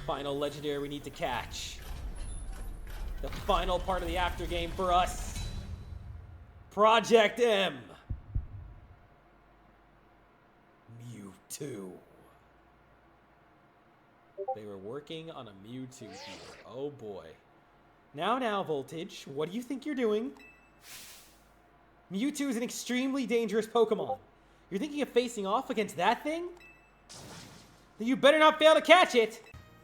Final legendary we need to catch. The final part of the after game for us. Project M. Mewtwo. They were working on a Mewtwo here. Oh boy. Now, Voltage, what do you think you're doing? Mewtwo is an extremely dangerous Pokemon. You're thinking of facing off against that thing? Then you better not fail to catch it!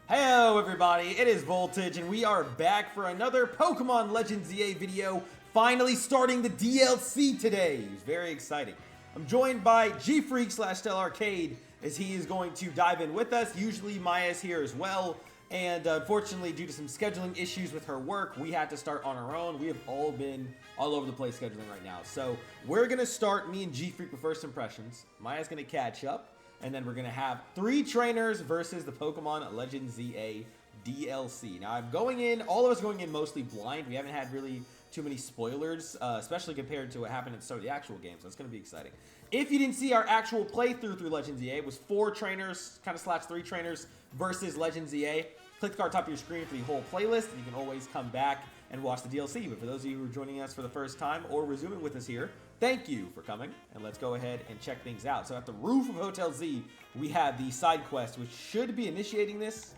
Hello everybody, it is Voltage and we are back for another Pokemon Legends EA video, finally starting the DLC today. It's very exciting. I'm joined by G-Freak / Stella Arcade as he is going to dive in with us. Usually Maya's here as well, and unfortunately due to some scheduling issues with her work, we had to start on our own. We have all been all over the place scheduling right now. So we're going to start, me and G-Freak, with first impressions. Maya's going to catch up. And then we're going to have 3 trainers versus the Pokemon Legends EA DLC. Now, I'm going in, all of us going in mostly blind. We haven't had really too many spoilers, especially compared to what happened at the start of the actual game. So it's going to be exciting. If you didn't see our actual playthrough through Legends EA, it was 4 trainers, kind of slash 3 trainers versus Legends EA. Click the card top of your screen for the whole playlist. And you can always come back and watch the DLC. But for those of you who are joining us for the first time or resuming with us here, thank you for coming, and let's go ahead and check things out. So at the roof of Hotel Z, we have the side quest, which should be initiating this,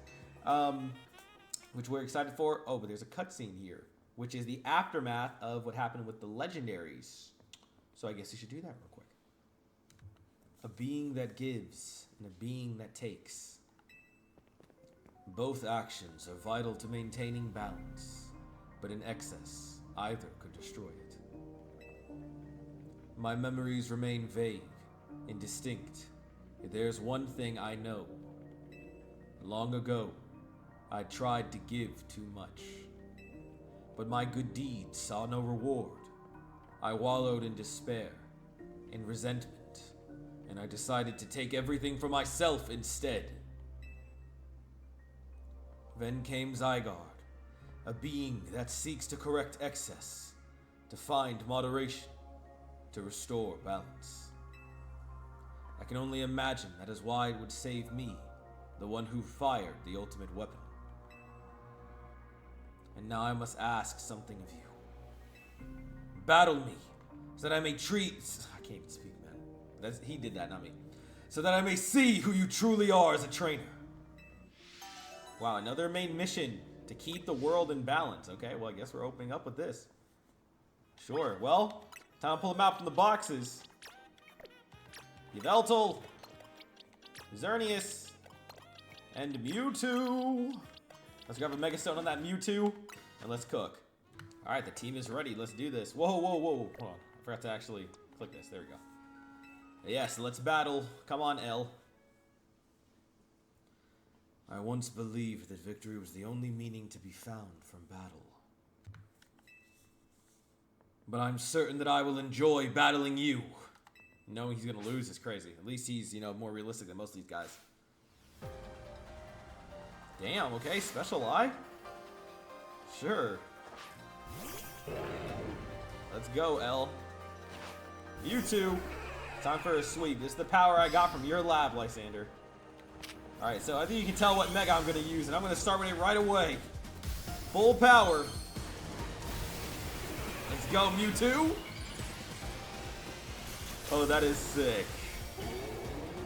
which we're excited for. Oh, but there's a cutscene here, which is the aftermath of what happened with the legendaries. So I guess you should do that real quick. A being that gives and a being that takes. Both actions are vital to maintaining balance, but in excess, either could destroy it. My memories remain vague, indistinct, yet there's one thing I know. Long ago, I tried to give too much, but my good deeds saw no reward. I wallowed in despair, in resentment, and I decided to take everything for myself instead. Then came Zygarde, a being that seeks to correct excess, to find moderation, to restore balance. I can only imagine that is why it would save me, the one who fired the ultimate weapon. And now I must ask something of you. Battle me, so that I may treat... I can't even speak, man. He did that, not me. So that I may see who you truly are as a trainer. Wow, another main mission to keep the world in balance. Okay, well, I guess we're opening up with this. Sure, well... time to pull them out from the boxes. Yveltal, Xerneas, and Mewtwo. Let's grab a Mega Stone on that Mewtwo, and let's cook. Alright, the team is ready. Let's do this. Whoa. Hold on. I forgot to actually click this. There we go. Yes, let's battle. Come on, L. I once believed that victory was the only meaning to be found from battle. But I'm certain that I will enjoy battling you. Knowing he's gonna lose is crazy. At least he's, more realistic than most of these guys. Damn, okay, special eye? Sure. Let's go, L. Mewtwo. Time for a sweep. This is the power I got from your lab, Lysander. Alright, so I think you can tell what Mega I'm gonna use, and I'm gonna start with it right away. Full power. Let's go, Mewtwo. Oh, that is sick.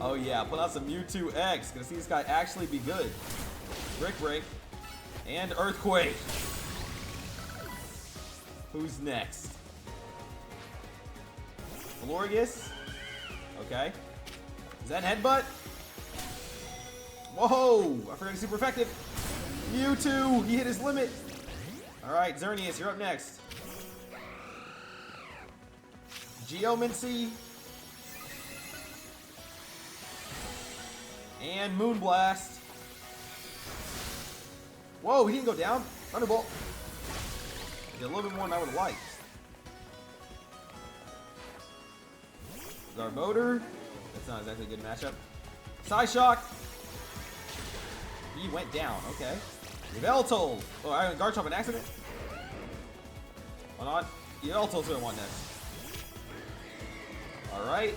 Oh yeah, put out some Mewtwo X. Gonna see this guy actually be good. Brick Break. And Earthquake. Who's next? Florges. Okay. Is that Headbutt? Whoa! I forgot he's super effective. Mewtwo! He hit his limit. Alright, Xerneas, you're up next. Geomancy. And Moonblast. Whoa, he didn't go down. Thunderbolt. He did a little bit more than I would have liked. Garbodor. That's not exactly a good matchup. Psyshock. He went down, okay. Yveltal. Oh, I got Garchomp an accident. Hold on. Yveltal's gonna want next. Alright.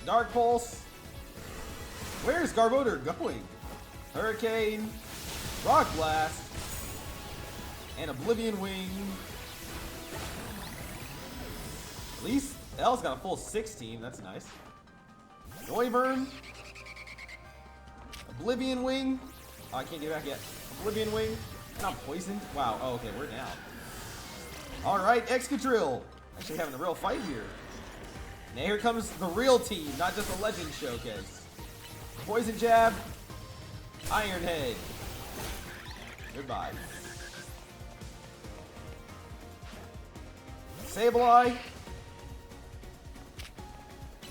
Dark Pulse. Where's Garbodor going? Hurricane. Rock Blast. And Oblivion Wing. At least L's got a full 16. That's nice. Noivern. Oblivion Wing. Oh, I can't get back yet. Oblivion Wing. And I'm poisoned. Wow. Oh, okay. We're down. Alright, Excadrill. Actually having a real fight here. Now here comes the real team, not just a legend showcase. Poison Jab. Iron Head. Goodbye. Sableye.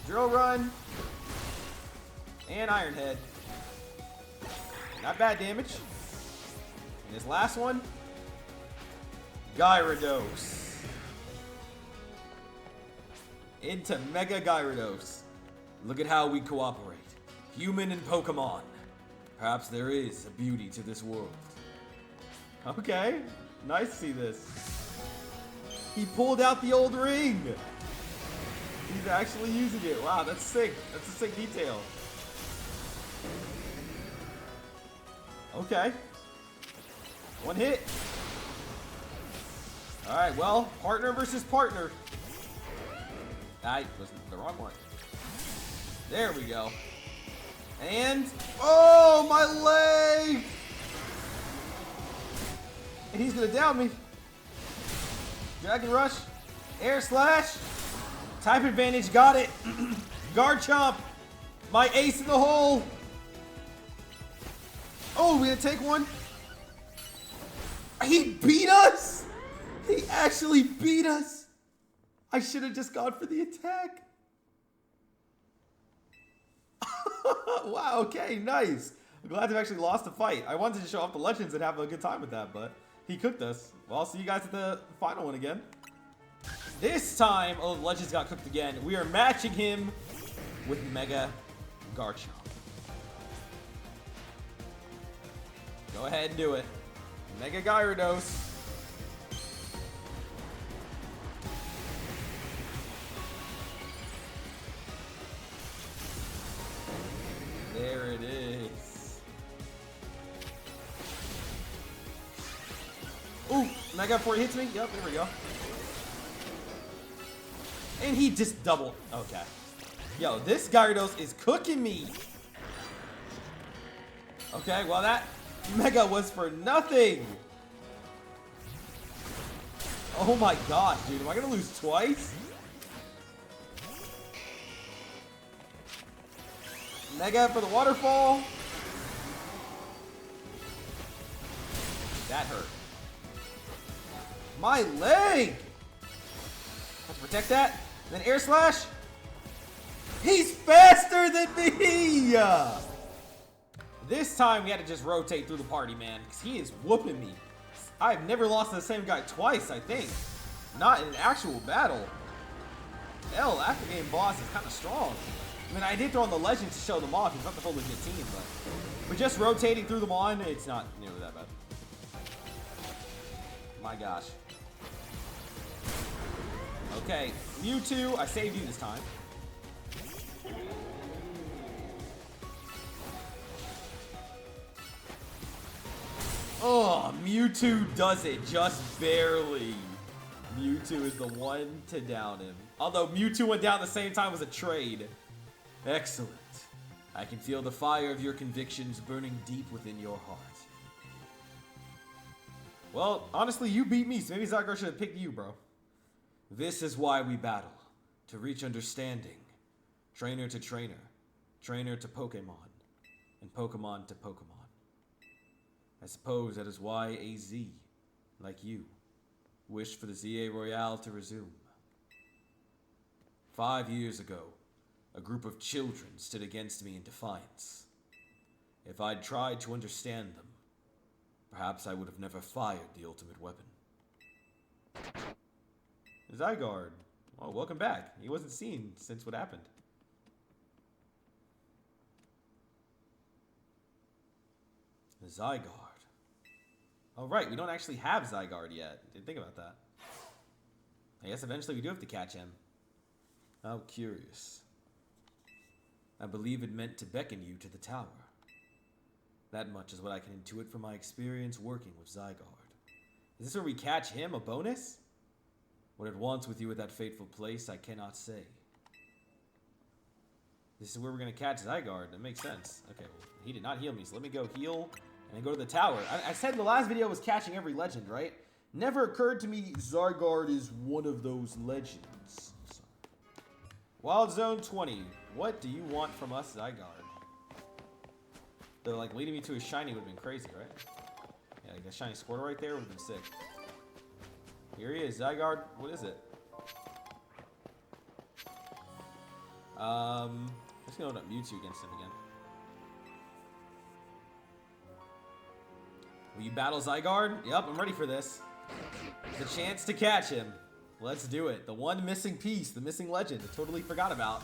Drill Run. And Iron Head. Not bad damage. And this last one, Gyarados. Into Mega Gyarados. Look at how we cooperate. Human and Pokemon. Perhaps there is a beauty to this world. Okay, nice to see this. He pulled out the old ring. He's actually using it. Wow, that's sick. That's a sick detail. Okay. One hit. Alright, well, partner versus partner. I was the wrong one. There we go. And, oh, my leg! And he's gonna down me. Dragon Rush. Air Slash. Type Advantage, got it. Garchomp. My ace in the hole. Oh, we gonna take one? He beat us! He actually beat us! I should have just gone for the attack. Wow, okay, nice. I'm glad to actually lost the fight. I wanted to show off the legends and have a good time with that, but he cooked us. Well, I'll see you guys at the final one again. This time, oh, the legends got cooked again. We are matching him with Mega Garchomp. Go ahead and do it. Mega Gyarados. There it is. Ooh, Mega before he hits me. Yep, there we go. And he just doubled. Okay. Yo, this Gyarados is cooking me. Okay, well that Mega was for nothing. Oh my gosh, dude. Am I gonna lose twice? Mega for the waterfall. That hurt. My leg! Have to protect that. Then Air Slash. He's faster than me! This time we had to just rotate through the party, man, because he is whooping me. I've never lost to the same guy twice, I think. Not in an actual battle. Hell, after game boss is kind of strong. I mean, I did throw on the legends to show them off. He's not the whole legit team, but just rotating through them on, it's not nearly that bad. My gosh. Okay, Mewtwo, I saved you this time. Oh, Mewtwo does it just barely. Mewtwo is the one to down him. Although Mewtwo went down at the same time as a trade. Excellent. I can feel the fire of your convictions burning deep within your heart. Well, honestly, you beat me, so maybe Zygarde should have picked you, bro. This is why we battle. To reach understanding. Trainer to trainer. Trainer to Pokemon. And Pokemon to Pokemon. I suppose that is why AZ, like you, wished for the ZA Royale to resume. 5 years ago, a group of children stood against me in defiance. If I'd tried to understand them, perhaps I would have never fired the ultimate weapon. Zygarde. Oh, welcome back. He wasn't seen since what happened. Zygarde. Oh, right. We don't actually have Zygarde yet. Didn't think about that. I guess eventually we do have to catch him. How curious. I believe it meant to beckon you to the tower. That much is what I can intuit from my experience working with Zygarde. Is this where we catch him, a bonus? What it wants with you at that fateful place, I cannot say. This is where we're going to catch Zygarde. That makes sense. Okay, well, he did not heal me, so let me go heal and then go to the tower. I said in the last video was catching every legend, right? Never occurred to me Zygarde is one of those legends. Wild Zone 20. What do you want from us, Zygarde? They're like leading me to a shiny would have been crazy, right? Yeah, like a shiny Squirtle right there would have been sick. Here he is, Zygarde. What is it? Let's go to Mewtwo against him again. Will you battle Zygarde? Yep, I'm ready for this. The chance to catch him. Let's do it. The one missing piece, the missing legend. I totally forgot about.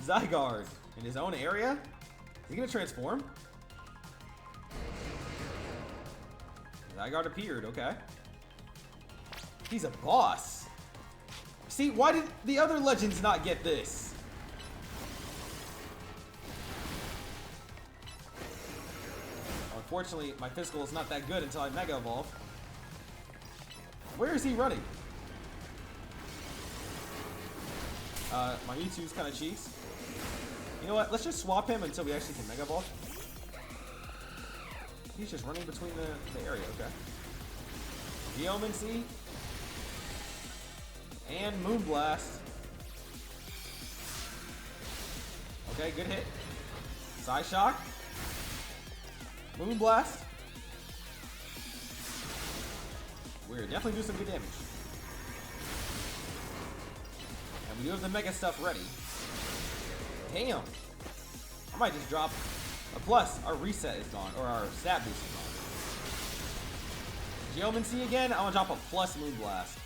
Zygarde in his own area? Is he gonna transform? Zygarde appeared, okay. He's a boss. See, why did the other legends not get this? Unfortunately, my physical is not that good until I Mega Evolve. Where is he running? My Mewtwo's kind of cheeks. You know what? Let's just swap him until we actually can Mega Evolve. He's just running between the area, okay. Geomancy. And Moonblast. Okay, good hit. Psyshock. Moonblast. We're definitely doing some good damage. And we do have the Mega stuff ready. Damn. I might just drop a plus. Our reset is gone, or our stat boost is gone. Geomancy again. I want to drop a plus Moonblast.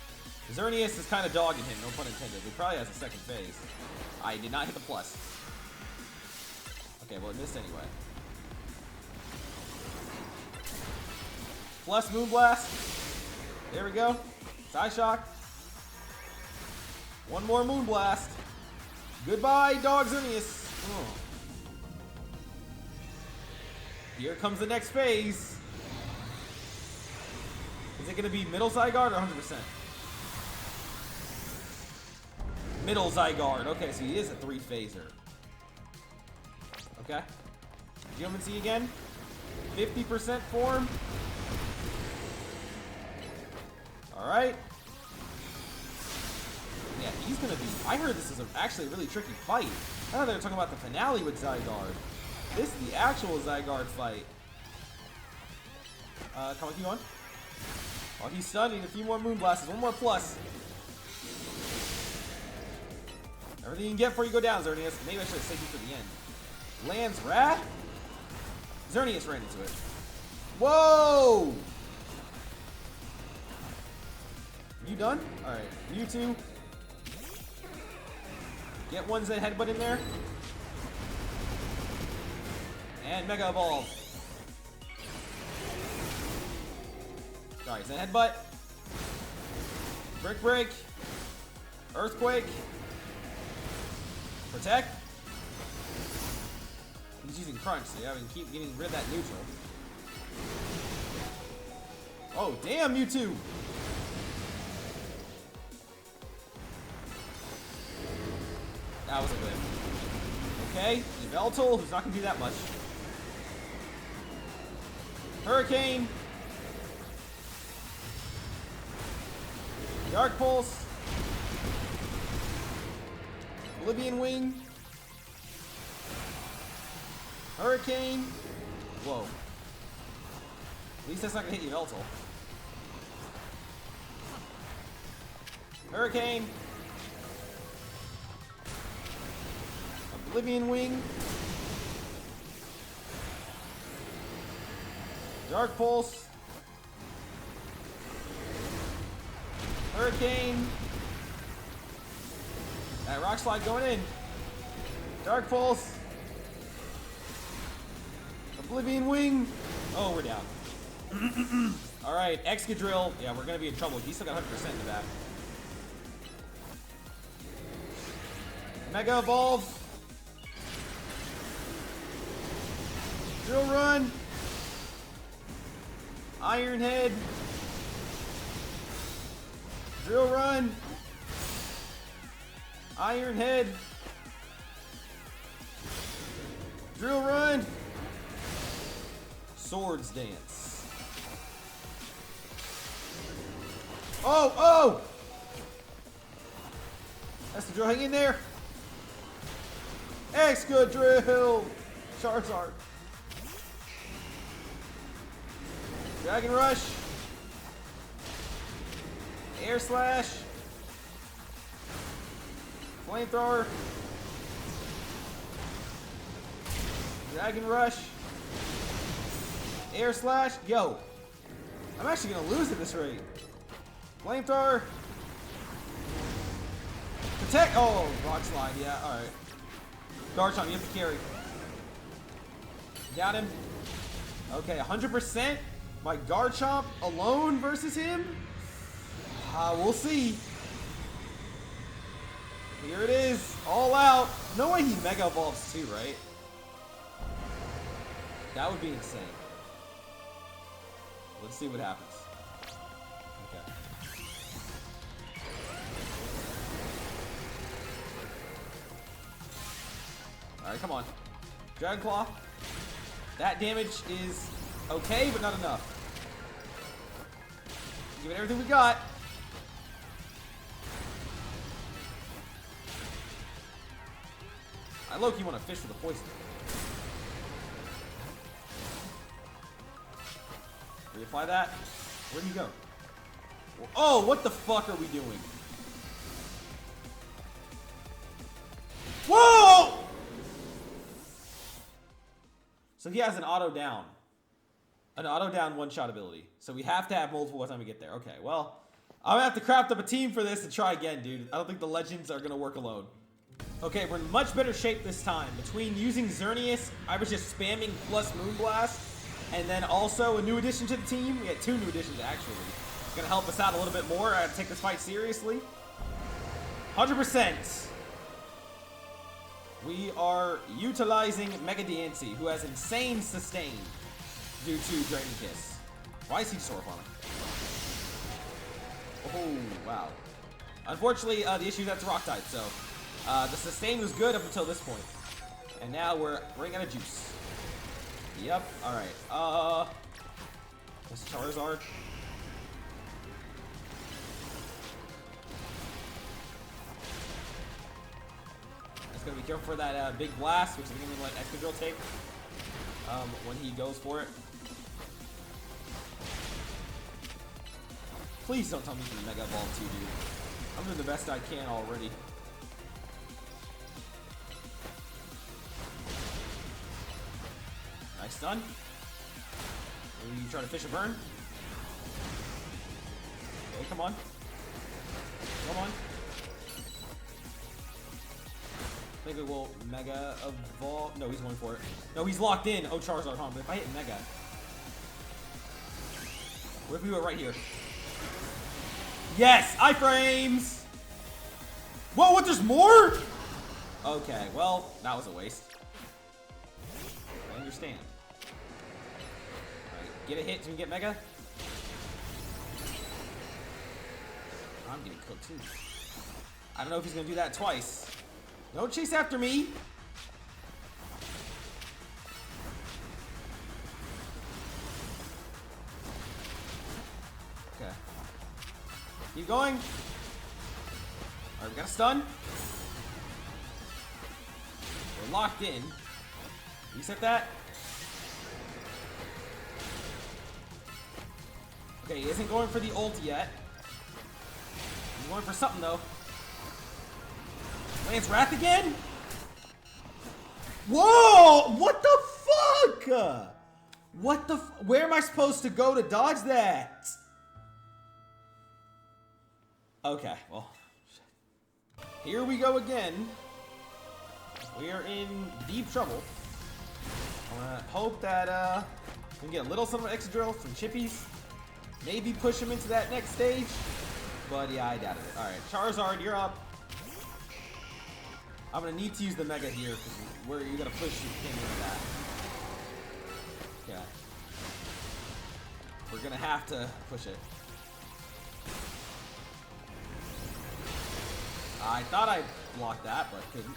Xerneas is kind of dogging him, no pun intended. He probably has a second phase. I did not hit the plus. Okay, well it missed anyway. Plus Moonblast. There we go. Psyshock. One more Moonblast. Goodbye, dog Xerneas. Oh. Here comes the next phase. Is it going to be middle Zygarde or 100%? Middle Zygarde. Okay, so he is a 3-phaser. Okay. Geomancy again. 50% form. Alright. Yeah, he's gonna be... I heard this is actually a really tricky fight. I thought they were talking about the finale with Zygarde. This is the actual Zygarde fight. Come on, keep on. Oh, he's stunned. Need a few more Moonblasts. One more plus. Everything you can get before you go down, Xerneas. Maybe I should have saved you for the end. Lands Wrath? Xerneas ran into it. Whoa! You done? Alright. Mewtwo. Get one Zen Headbutt in there. And Mega Evolve. Alright, Zen Headbutt. Brick Break. Earthquake. Protect. He's using Crunch, so you have to keep getting rid of that neutral. Oh, damn, Mewtwo! That was a good. Okay, Yveltal, who's not going to do that much. Hurricane. Dark Pulse. Oblivion Wing. Hurricane. Whoa. At least that's not going to hit Yveltal. Hurricane. Oblivion Wing. Dark Pulse. Hurricane. That Rock Slide going in. Dark Pulse. Oblivion Wing. Oh, we're down. Alright, Excadrill. Yeah, we're going to be in trouble. He's still got 100% in the back. Mega Evolve. Drill Run. Iron Head. Drill Run. Iron Head. Drill Run. Swords Dance. Oh, oh! Excadrill, hang in there. Excadrill. Charizard. Dragon Rush. Air Slash. Flamethrower. Dragon Rush. Air Slash. Yo. I'm actually going to lose at this rate. Flamethrower. Protect. Oh, Rock Slide. Yeah, alright. Garchomp, you have to carry. Got him. Okay, 100%. My Garchomp alone versus him? We'll see. Here it is. All out. No way he Mega Evolves too, right? That would be insane. Let's see what happens. Okay. Alright, come on. Dragon Claw. That damage is okay, but not enough. Give it everything we got. I low-key want to fish for the poison. Reapply that. Where'd he go? Oh, what the fuck are we doing? Whoa! So he has an auto down. An auto down one-shot ability. So we have to have multiple by the time we get there. Okay, well, I'm gonna have to craft up a team for this and try again, dude. I don't think the legends are gonna work alone. Okay, we're in much better shape this time. Between using Xerneas, I was just spamming plus Moonblast, and then also a new addition to the team. We had 2 new additions, actually. It's gonna help us out a little bit more. I gotta take this fight seriously. 100%. We are utilizing Mega Diancie, who has insane sustain due to Dragon Kiss. Why is he Sword on him? Oh, wow. Unfortunately, the issue is that's Rock type, so the sustain was good up until this point. And now we're running out of juice. Yep, alright. What's Charizard? Just gotta be careful for that big blast, which is gonna let Excadrill take when he goes for it. Please don't tell me you can Mega Evolve too, dude. I'm doing the best I can already. Nice stun. You try to fish a burn. Okay, come on. Come on. Maybe we'll Mega Evolve. No, he's going for it. No, he's locked in. Oh, Charizard, huh? But if I hit Mega. What if we were right here? Yes! iframes! Whoa, what? There's more? Okay, well, that was a waste. I understand. Alright, get a hit so we can get Mega. I'm getting cooked too. I don't know if he's gonna do that twice. Don't chase after me. Okay. Keep going. Alright, we got a stun. We're locked in. Reset that. Okay, he isn't going for the ult yet. He's going for something though. Lance Wrath again? Whoa! What the fuck? What the where am I supposed to go to dodge that? Okay, well. Here we go again. We are in deep trouble. I'm gonna hope that we can get a little something from Excadrill, some chippies. Maybe push him into that next stage. But yeah, I doubted it. Alright, Charizard, you're up. I'm gonna need to use the Mega here because where you gotta push your king into that. Okay. We're gonna have to push it. I thought I blocked that, but couldn't.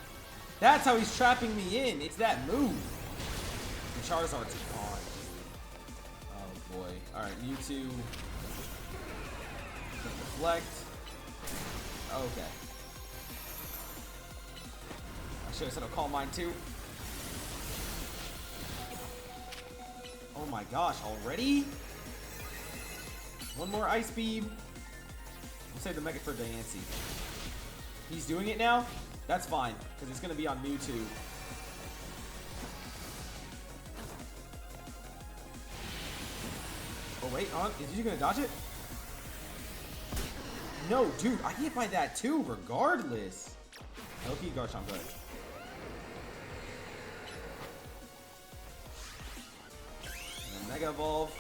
That's how he's trapping me in. It's that move. The Charizard's gone. Oh boy. Alright, Mewtwo. Deflect. Okay. I should have said I'll Calm Mind too. Oh my gosh, already? One more Ice Beam. We'll save the Mega for Diancie. He's doing it now? That's fine, because it's going to be on Mewtwo. Oh wait, is he going to dodge it? No, dude, I get by that too, regardless. Okay, Garchomp, good. And then Mega Evolve.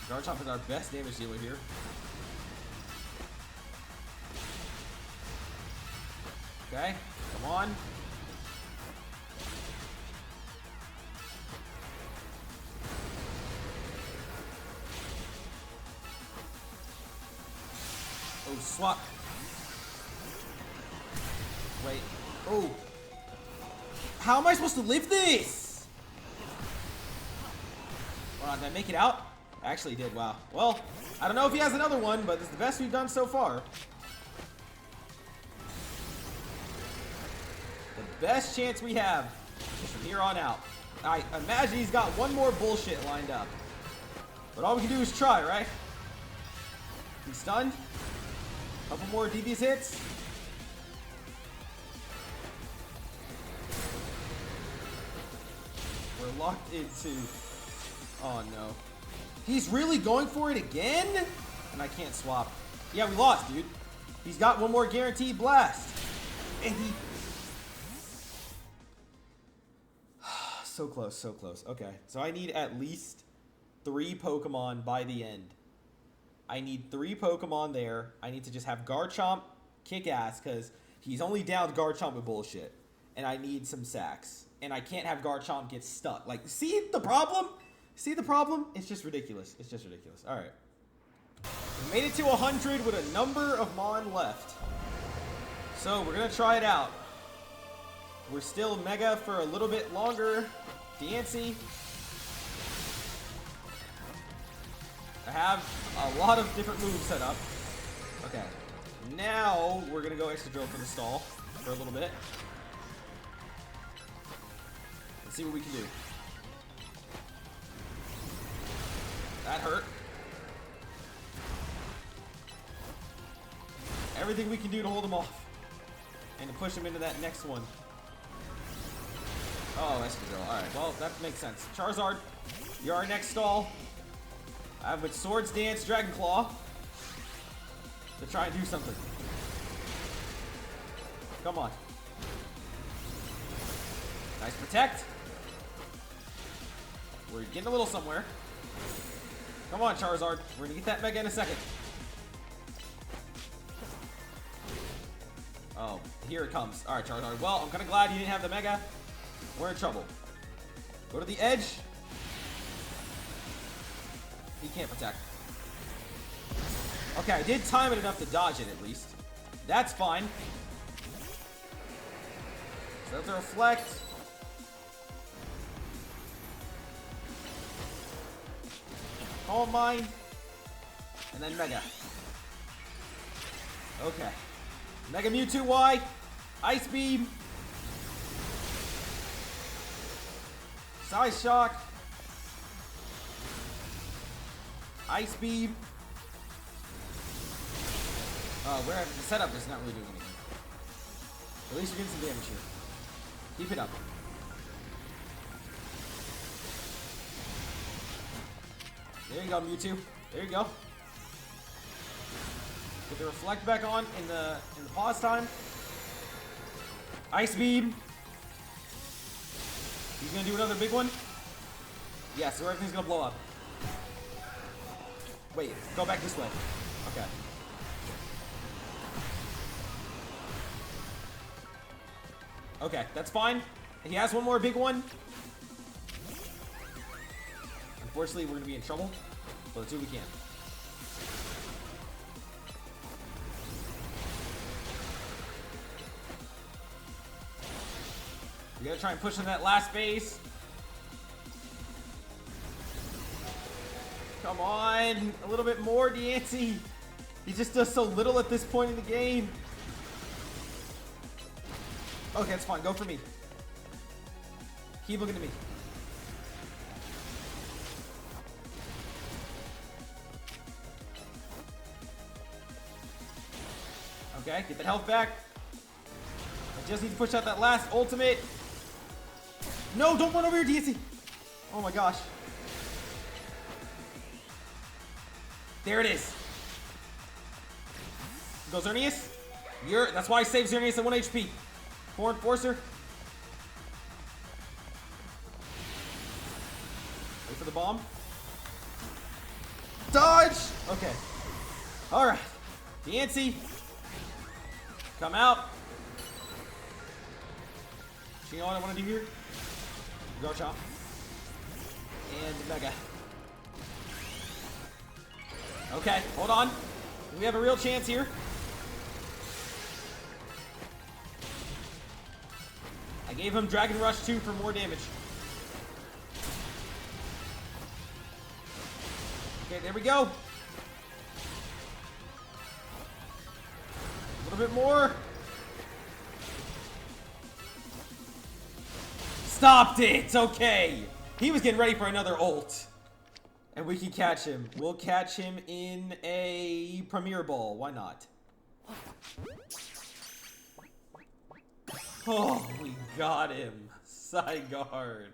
Garchomp is our best damage dealer here. Okay, come on. Oh, swap. Wait. Oh. How am I supposed to live this? Hold on, did I make it out? I actually did, wow. Well, I don't know if he has another one, but it's the best we've done so far. The best chance we have is from here on out. I imagine he's got one more bullshit lined up. But all we can do is try, right? He's stunned. Couple more devious hits. We're locked into... Oh no. He's really going for it again? And I can't swap. Yeah, we lost, dude. He's got one more guaranteed blast. And he... So close, so close. Okay, so I need at least 3 Pokemon by the end. I need 3 Pokemon there. I need to just have Garchomp kick ass because he's only down Garchomp with bullshit. And I need some sacks. And I can't have Garchomp get stuck. Like, see the problem? See the problem? It's just ridiculous. It's just ridiculous. All right. We made it to 100 with a number of Mon left. So we're going to try it out. We're still Mega for a little bit longer. Diancie. I have a lot of different moves set up. Okay. Now we're going to go Extra Drill for the stall for a little bit. Let's see what we can do. That hurt. Everything we can do to hold him off. And to push him into that next one. Oh, Espadrille. Alright, well, that makes sense. Charizard, you're our next stall. I have with Swords Dance, Dragon Claw. To try and do something. Come on. Nice Protect. We're getting a little somewhere. Come on, Charizard. We're gonna get that Mega in a second. Oh, here it comes. Alright, Charizard. Well, I'm kind of glad you didn't have the Mega. We're in trouble. Go to the edge. He can't protect. Okay, I did time it enough to dodge it at least. That's fine. So that's a Reflect. Calm Mind. And then Mega. Okay. Mega Mewtwo Y. Ice Beam. Size Shock. Ice Beam. Where the setup is not really doing anything. At least you're getting some damage here. Keep it up. There you go, Mewtwo. There you go. Get the Reflect back on in the pause time. Ice Beam. He's gonna do another big one. Yeah, so everything's gonna blow up. Wait, go back this way. Okay. Okay, that's fine. He has one more big one. Unfortunately, we're going to be in trouble, but let's do what we can. We gotta try and push in that last base. Come on, a little bit more, Diancie. He just does so little at this point in the game. Okay, it's fine. Go for me. Keep looking at me. Okay, get that health back. I just need to push out that last ultimate. No, don't run over here, Diancie. Oh my gosh. There it is. Go Xerneas. That's why I saved Xerneas at 1 HP. 4 Enforcer. Wait for the bomb. Dodge! Okay. Alright. Diancie. Come out. You know what I want to do here? Garchomp. And Mega. Okay, hold on. We have a real chance here. I gave him Dragon Rush 2 for more damage. Okay, there we go. A little bit more. Stopped it! Okay. He was getting ready for another ult. And we can catch him. We'll catch him in a Premier Ball. Why not? Oh, we got him. Zygarde.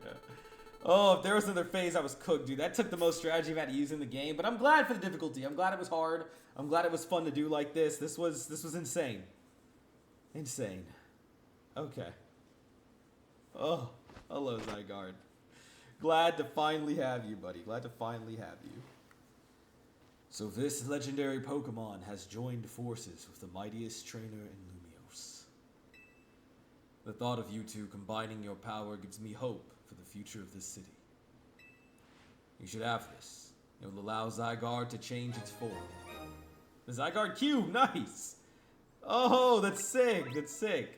Oh, if there was another phase, I was cooked, dude. That took the most strategy I've had to use in the game. But I'm glad for the difficulty. I'm glad it was hard. I'm glad it was fun to do like this. This was insane. Insane. Okay. Oh, hello, Zygarde. Glad to finally have you, buddy. Glad to finally have you. So this legendary Pokemon has joined forces with the mightiest trainer in Lumiose. The thought of you two combining your power gives me hope for the future of this city. You should have this. It will allow Zygarde to change its form. The Zygarde Cube, nice! Oh, that's sick, that's sick.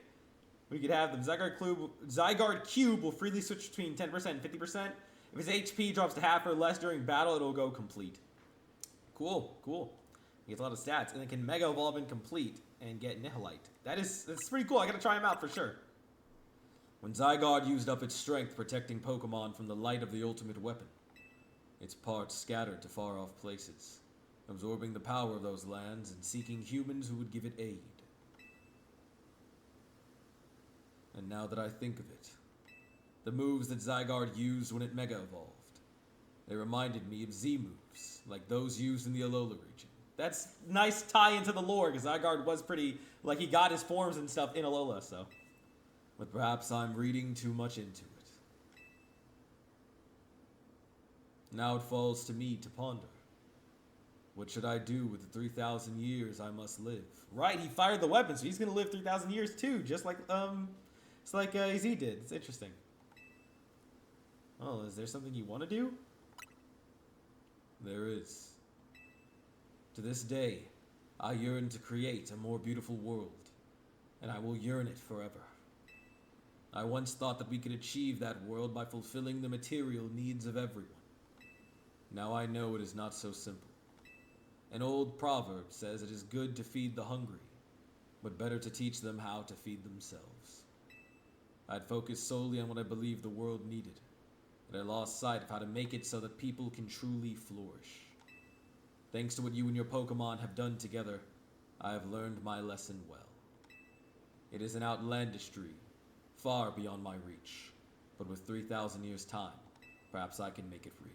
We could have them. Zygarde Cube will freely switch between 10% and 50%. If its HP drops to half or less during battle, it'll go complete. Cool, cool. It gets a lot of stats, and it can Mega Evolve in complete and get Nihilite. That's pretty cool. I gotta try him out for sure. When Zygarde used up its strength protecting Pokemon from the light of the ultimate weapon, its parts scattered to far-off places, absorbing the power of those lands and seeking humans who would give it aid. And now that I think of it, the moves that Zygarde used when it Mega Evolved, they reminded me of Z moves, like those used in the Alola region. That's nice tie into the lore, because Zygarde was pretty, like he got his forms and stuff in Alola, so. But perhaps I'm reading too much into it. Now it falls to me to ponder. What should I do with the 3,000 years I must live? Right, he fired the weapon, so he's gonna live 3,000 years too, just like, it's like AZ did. It's interesting. Oh, is there something you want to do? There is. To this day, I yearn to create a more beautiful world, and I will yearn it forever. I once thought that we could achieve that world by fulfilling the material needs of everyone. Now I know it is not so simple. An old proverb says it is good to feed the hungry, but better to teach them how to feed themselves. I'd focused solely on what I believed the world needed, and I lost sight of how to make it so that people can truly flourish. Thanks to what you and your Pokemon have done together, I have learned my lesson well. It is an outlandish dream, far beyond my reach, but with 3,000 years' time, perhaps I can make it real.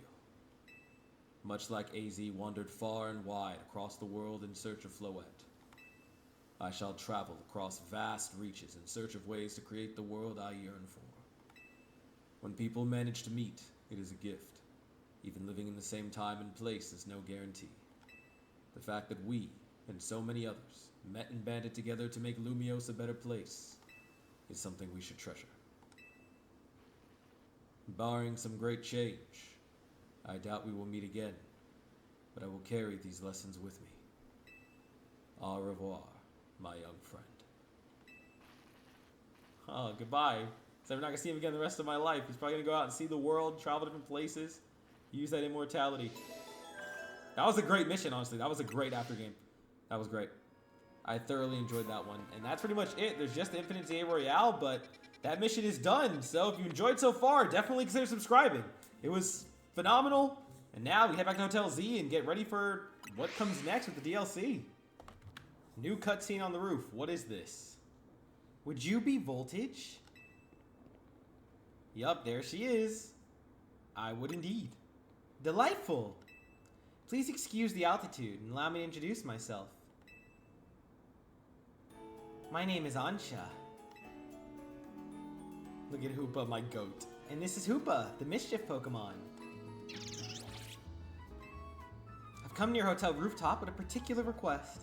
Much like AZ wandered far and wide across the world in search of Floette, I shall travel across vast reaches in search of ways to create the world I yearn for. When people manage to meet, it is a gift. Even living in the same time and place is no guarantee. The fact that we, and so many others, met and banded together to make Lumiose a better place is something we should treasure. Barring some great change, I doubt we will meet again, but I will carry these lessons with me. Au revoir, my young friend. Oh, goodbye. So I'm not gonna see him again the rest of my life. He's probably gonna go out and see the world, travel to different places, use that immortality. That was a great mission, honestly. That was a great after game. That was great. I thoroughly enjoyed that one. And that's pretty much it. There's just the Infinite ZA Royale, but that mission is done. So if you enjoyed so far, definitely consider subscribing. It was phenomenal. And now we head back to Hotel Z and get ready for what comes next with the DLC. New cutscene on the roof. What is this? Would you be Voltage? Yup, there she is. I would indeed. Delightful. Please excuse the altitude and allow me to introduce myself. My name is Ansha. Look at Hoopa, my goat. And this is Hoopa, the Mischief Pokemon. I've come to your hotel rooftop with a particular request.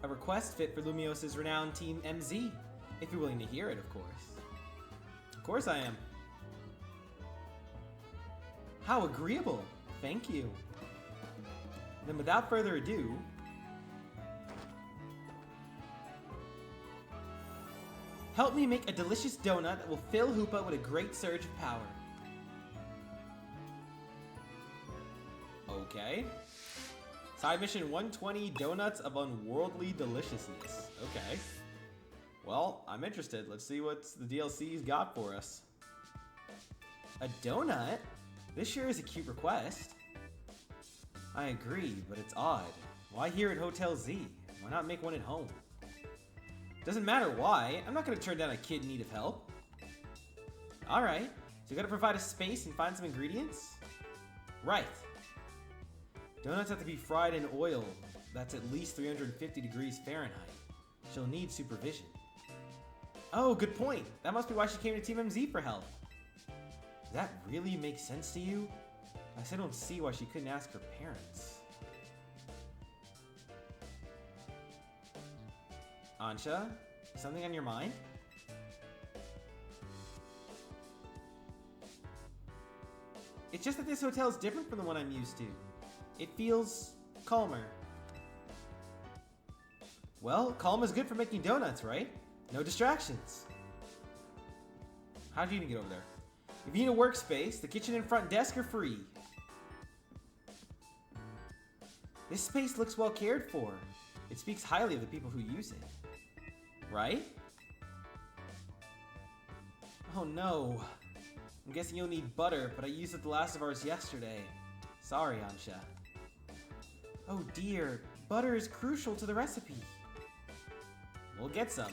A request fit for Lumios's renowned team MZ, if you're willing to hear it, of course. Of course I am. How agreeable. Thank you. Then without further ado, help me make a delicious donut that will fill Hoopa with a great surge of power. Okay. Side mission 120, Donuts of Unworldly Deliciousness. Okay. Well, I'm interested. Let's see what the DLC's got for us. A donut? This sure is a cute request. I agree, but it's odd. Why here at Hotel Z? Why not make one at home? Doesn't matter why. I'm not gonna turn down a kid in need of help. Alright, so you gotta provide a space and find some ingredients? Right. Donuts have to be fried in oil that's at least 350 degrees Fahrenheit. She'll need supervision. Oh, good point. That must be why she came to Team MZ for help. Does that really make sense to you? I still don't see why she couldn't ask her parents. Ansha, something on your mind? It's just that this hotel is different from the one I'm used to. It feels calmer. Well, calm is good for making donuts, right? No distractions. How do you even get over there? If you need a workspace, the kitchen and front desk are free. This space looks well cared for. It speaks highly of the people who use it. Right? Oh no. I'm guessing you'll need butter, but I used up the last of ours yesterday. Sorry, Ansha. Oh dear, butter is crucial to the recipe. We'll get some.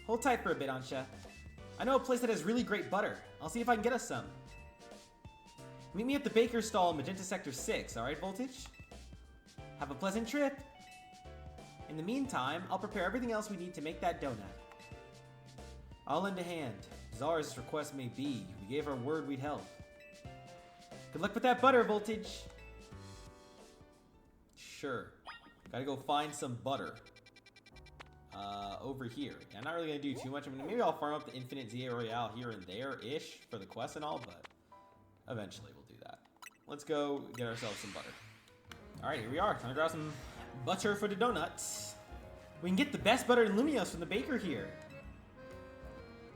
Hold tight for a bit, Ansha. I know a place that has really great butter. I'll see if I can get us some. Meet me at the baker's stall in Magenta Sector 6, alright, Voltage? Have a pleasant trip. In the meantime, I'll prepare everything else we need to make that donut. I'll lend a hand. Bizarre as this request may be, we gave our word we'd help. Good luck with that butter, Voltage. Sure. Gotta go find some butter. Over here. Yeah, I'm not really gonna do too much. I mean, maybe I'll farm up the Infinite ZA Royale here and there-ish for the quest and all, but eventually we'll do that. Let's go get ourselves some butter. Alright, here we are. Time to grab some butter for the donuts. We can get the best butter in Lumiose from the baker here.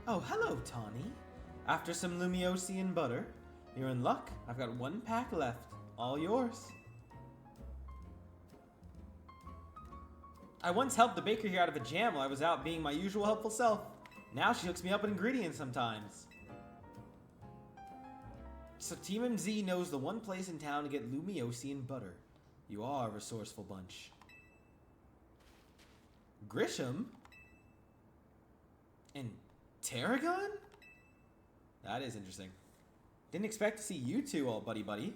Oh, hello, Tawny. After some Lumiosian butter, you're in luck. I've got one pack left. All yours. I once helped the baker here out of a jam while I was out being my usual helpful self. Now she hooks me up with ingredients sometimes. So Team MZ knows the one place in town to get Lumiosian butter. You are a resourceful bunch. Grisham? And Tarragon? That is interesting. Didn't expect to see you two all buddy-buddy.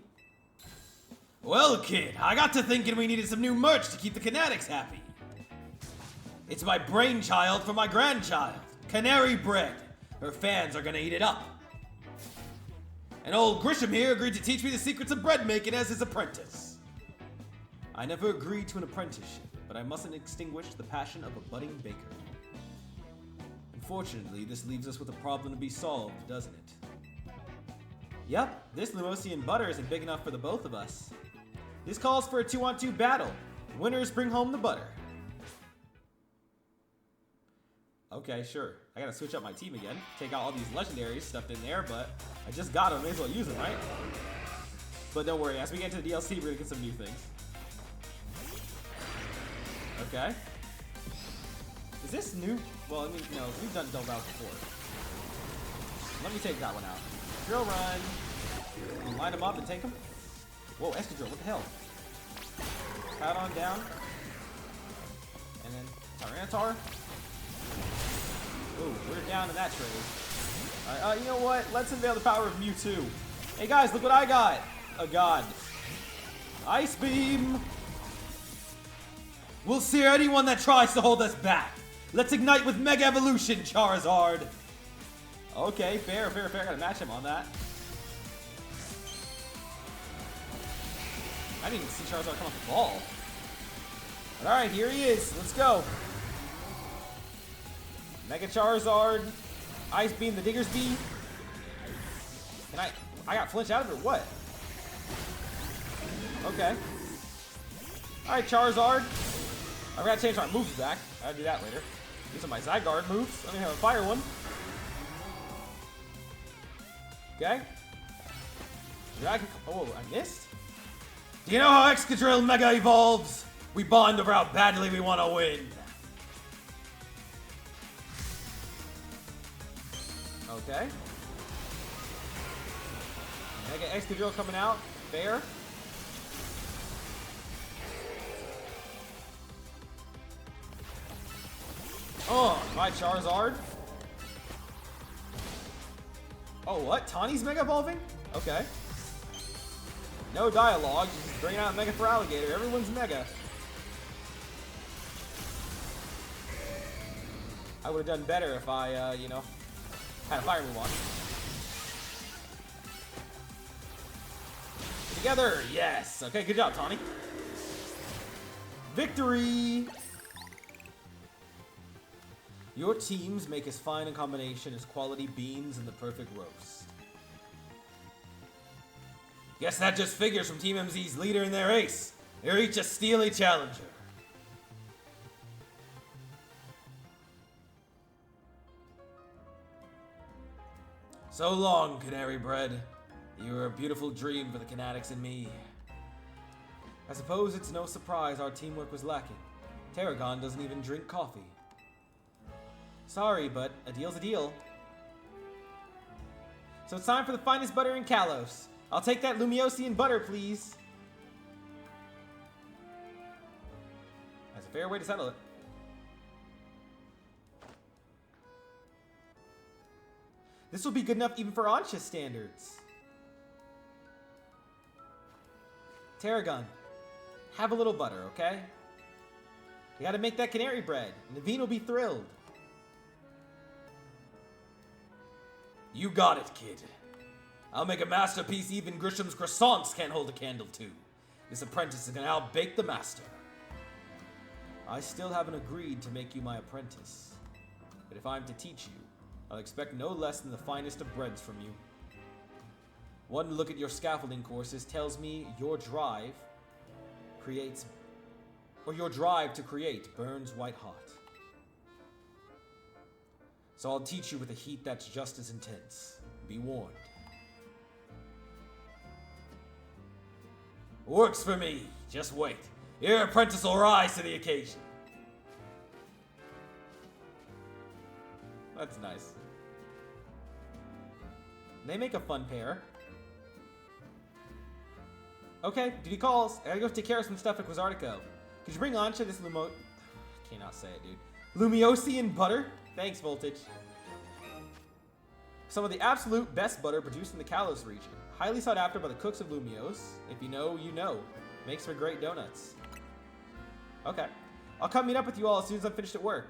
Well, kid, I got to thinking we needed some new merch to keep the Kinetics happy. It's my brainchild for my grandchild, Canary Bread. Her fans are gonna eat it up. And old Grisham here agreed to teach me the secrets of bread making as his apprentice. I never agreed to an apprenticeship, but I mustn't extinguish the passion of a budding baker. Unfortunately, this leaves us with a problem to be solved, doesn't it? Yep, this Lumosian butter isn't big enough for the both of us. This calls for a 2-on-2 battle. Winners bring home the butter. Okay, sure. I gotta switch up my team again. Take out all these legendaries stuffed in there, but I just got them. May as well use them, right? But don't worry, as we get into the DLC, we're gonna get some new things. Okay. Is this new? Well, I mean, no, we've done Double Battles before. Let me take that one out. Drill run. Line them up and take them. Whoa, Excadrill, what the hell? Pat on down. And then Tyranitar. Ooh, we're down in that trade. Alright, you know what? Let's unveil the power of Mewtwo. Hey guys, look what I got. A god. Ice Beam. We'll sear anyone that tries to hold us back. Let's ignite with Mega Evolution, Charizard. Okay, fair. I gotta match him on that. I didn't even see Charizard come off the ball. But alright, here he is. Let's go. Mega Charizard. Ice Beam the Diggersby. Can I got flinch out of it or what? Okay. Alright, Charizard. I gotta change my moves back. I'll do that later. Use some of my Zygarde moves. Let me have a fire one. Okay. Dragon. Oh, I missed? Do you know how Excadrill Mega evolves? We bond over how badly we want to win. Okay. Mega Excadrill coming out. Fair. Oh, my Charizard. Oh, what? Tawny's Mega Evolving? Okay. No dialogue, just bringing out Mega for Alligator. Everyone's Mega. I would have done better if I, you know, had a fire move on. Together, yes. Okay, good job, Tawny. Victory! Your teams make as fine a combination as quality beans and the perfect roast. Guess that just figures from Team MZ's leader and their ace. They're each a steely challenger. So long, Canary Bread. You were a beautiful dream for the Canatics and me. I suppose it's no surprise our teamwork was lacking. Tarragon doesn't even drink coffee. Sorry, but a deal's a deal. So it's time for the finest butter in Kalos. I'll take that Lumiosian butter, please. That's a fair way to settle it. This will be good enough even for Ansha's standards. Tarragon, have a little butter, okay? You gotta make that canary bread. Naveen will be thrilled. You got it, kid. I'll make a masterpiece even Grisham's croissants can't hold a candle to. This apprentice is gonna outbake the master. I still haven't agreed to make you my apprentice. But if I'm to teach you, I'll expect no less than the finest of breads from you. One look at your scaffolding courses tells me your drive to create burns white hot. So I'll teach you with a heat that's just as intense. Be warned. Works for me. Just wait. Your apprentice will rise to the occasion. That's nice. They make a fun pair. Okay, duty calls. I gotta go take care of some stuff at Quizartico. Could you bring Ansha this I cannot say it, dude. Lumiosian butter? Thanks, Voltage. Some of the absolute best butter produced in the Kalos region. Highly sought after by the cooks of Lumiose. If you know, you know. Makes for great donuts. Okay. I'll come meet up with you all as soon as I'm finished at work.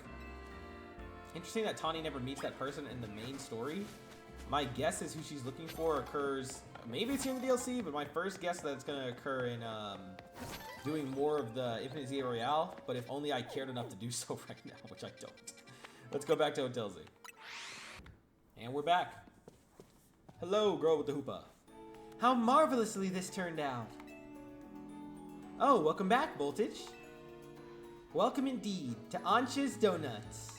Interesting that Tawny never meets that person in the main story. My guess is who she's looking for occurs... Maybe it's here in the DLC, but my first guess that it's going to occur in doing more of the Infinite Z Royale, but if only I cared enough to do so right now, which I don't. Let's go back to Hotel Z. And we're back. Hello, girl with the hoopah. How marvelously this turned out. Oh, welcome back, Voltage. Welcome indeed to Ansha's Donuts.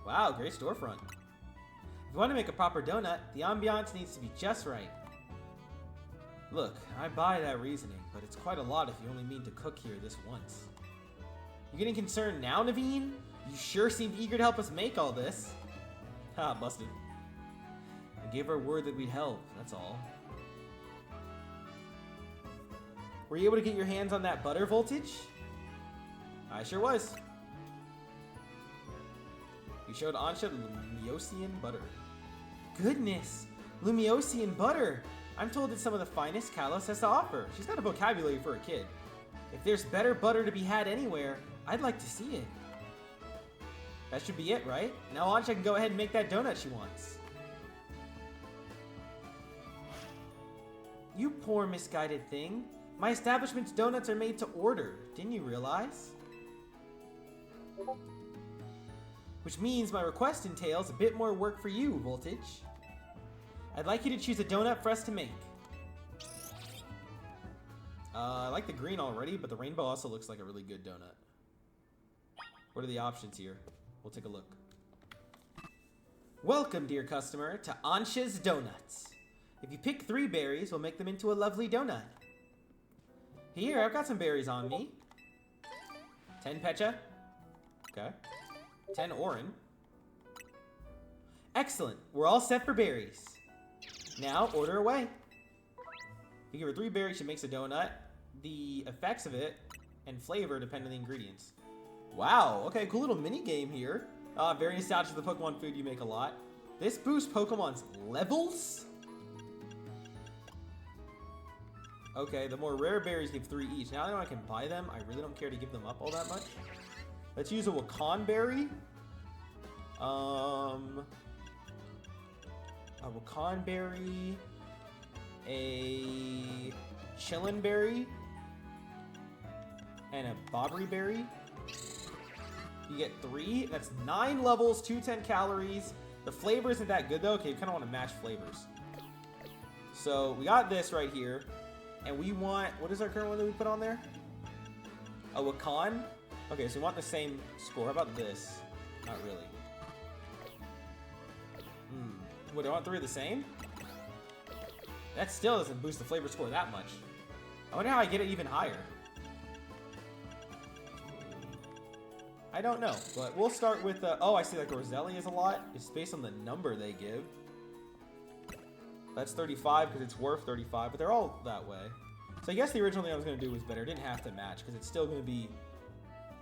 Wow, great storefront. If you want to make a proper donut, the ambiance needs to be just right. Look, I buy that reasoning, but it's quite a lot if you only mean to cook here this once. You getting concerned now, Naveen? You sure seemed eager to help us make all this. Ha, busted. I gave our word that we'd help, that's all. Were you able to get your hands on that butter, Voltage? I sure was. You showed Ansha Lumiosian butter. Goodness! Lumiosian butter! I'm told it's some of the finest Kalos has to offer. She's got a vocabulary for a kid. If there's better butter to be had anywhere, I'd like to see it. That should be it, right? Now Ansha can go ahead and make that donut she wants. You poor misguided thing. My establishment's donuts are made to order. Didn't you realize? Which means my request entails a bit more work for you, Voltage. I'd like you to choose a donut for us to make. I like the green already, but the rainbow also looks like a really good donut. What are the options here? We'll take a look. Welcome, dear customer, to Ansha's Donuts. If you pick 3 berries, we'll make them into a lovely donut. Here, I've got some berries on me. 10 Pecha. Okay. 10 Orin. Excellent. We're all set for berries. Now, order away. You give her 3 berries, she makes a donut. The effects of it and flavor depend on the ingredients. Wow, okay, cool little mini game here. Very nostalgic for the Pokemon food you make a lot. This boosts Pokemon's levels? Okay, the more rare berries give 3 each. Now that I can buy them, I really don't care to give them up all that much. Let's use a Wakan berry. A Wakan berry. A Chillin berry. And a Bobbery berry. You get 3. That's 9 levels, 210 calories. The flavor isn't that good though. Okay, you kind of want to match flavors. So we got this right here. And we want, what is our current one that we put on there? A Wakan? Okay, so we want the same score. How about this? Not really. What, do I want 3 of the same? That still doesn't boost the flavor score that much. I wonder how I get it even higher. I don't know, but we'll start with, oh, I see like Roselli is a lot. It's based on the number they give. That's 35 because it's worth 35, but they're all that way. So I guess the original thing I was going to do was better. It didn't have to match because it's still going to be